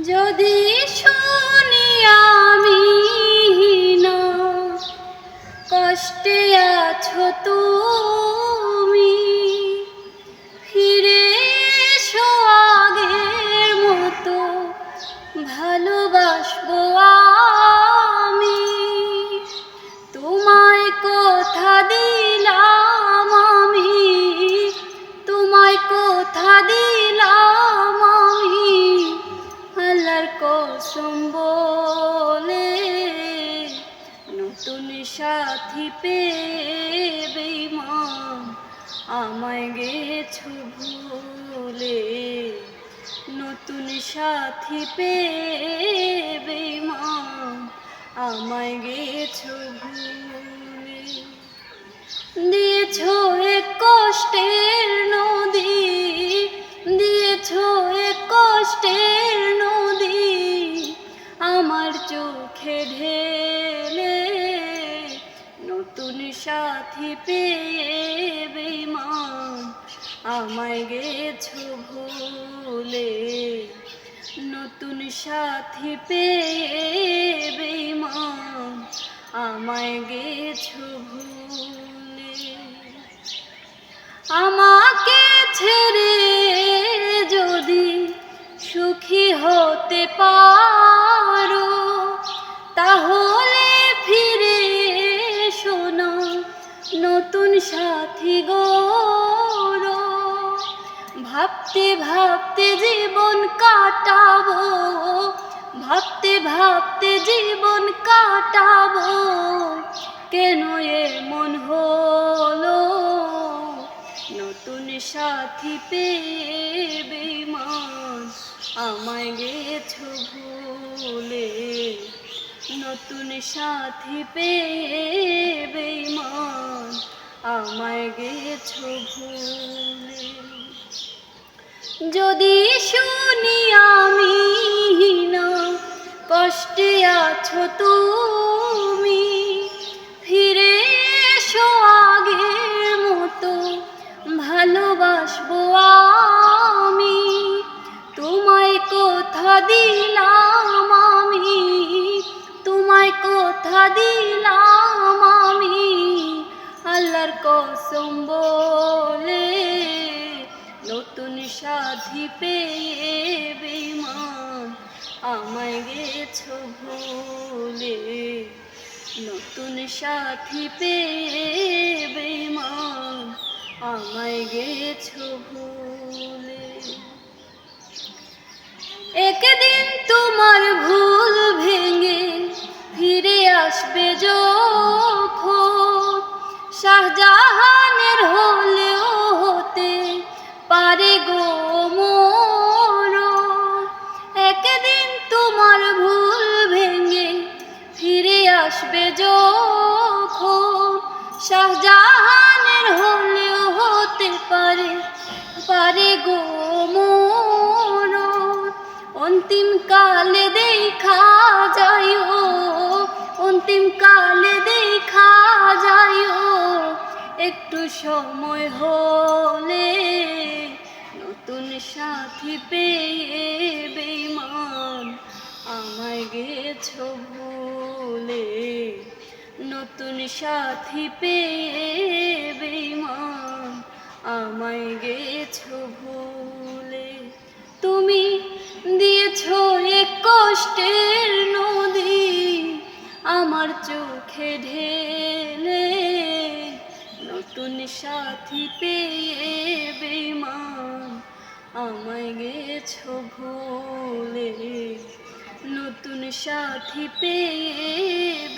যদি শুনি আমি না কষ্টে আছো তুমি, ফিরে এসো আগের মতো ভালোবাসবো আমি। তোমায় কথা দিলাম আমি, তোমায় কথা দিলাম আমি, আল্লাহর কসম বলে। নতুন সাথী পেয়ে বেঈমান আমায় গেছো ভুলে। নতুন সাথী পেয়ে বেঈমান আমায় গেছো ভুলে। দিয়েছো এক কষ্টের নদী, দিয়েছো এক কষ্টের নদী আমার চোখে ঢেলে। নতুন সাথী পেয়ে বেঈমান আমায় গেছো ভুলে। নতুন সাথী পেয়ে বেঈমান আমায় গেছো ভুলে। আমাকে ছেড়ে যদি সুখী হতে পারো, তাহলে ফিরে এসো না নতুন সাথী গড়ো। ভাবতে ভাবতে জীবন কাটাবো, ভাবতে ভাবতে জীবন কাটাবো, কেন এমন হলো। নতুন সাথী পেয়ে বেঈমান আমায় গেছো ভুলে। নতুন সাথী পেয়ে বেঈমান আমায় গেছো ভুলে। যদি শুনি আমি না কষ্টে আছো তুমি, ফিরে এসো আগের মতো ভালোবাসবো আমি। তোমায় কথা দিলাম আমি, তোমায় কথা দিলাম আমি, আল্লাহর কসম বলে। নতুন সাথী পেয়ে বেঈমান আমায় গেছো ভুলে। নতুন সাথী পেয়ে বেঈমান আমায় গেছো ভুলে। একদিন তোমার ভুল ভেঙে ফিরে আসবে যখন, শাহজাহানের হলেও হতে পারে গো মরণ। একদিন তোমার ভুল ভেঙে ফিরে আসবে যখন, শাহজাহানের হলেও হতে পারে পারে গো মরণ। অন্তিম কালে দেখা যাইও, অন্তিম কালে দেখা যাইও, একটু সময় হলে। নতুন সাথী পেয়ে বেঈমান আমায় গেছো ভুলে। নতুন সাথী পেয়ে বেঈমান আমায় গেছো ভুলে। তুমি দিয়েছো এক কষ্টের নদী আমার চোখে ঢেলে। নতুন সাথী পেয়ে বেঈমান আমায় গেছো ভুলে। নতুন সাথী পেয়ে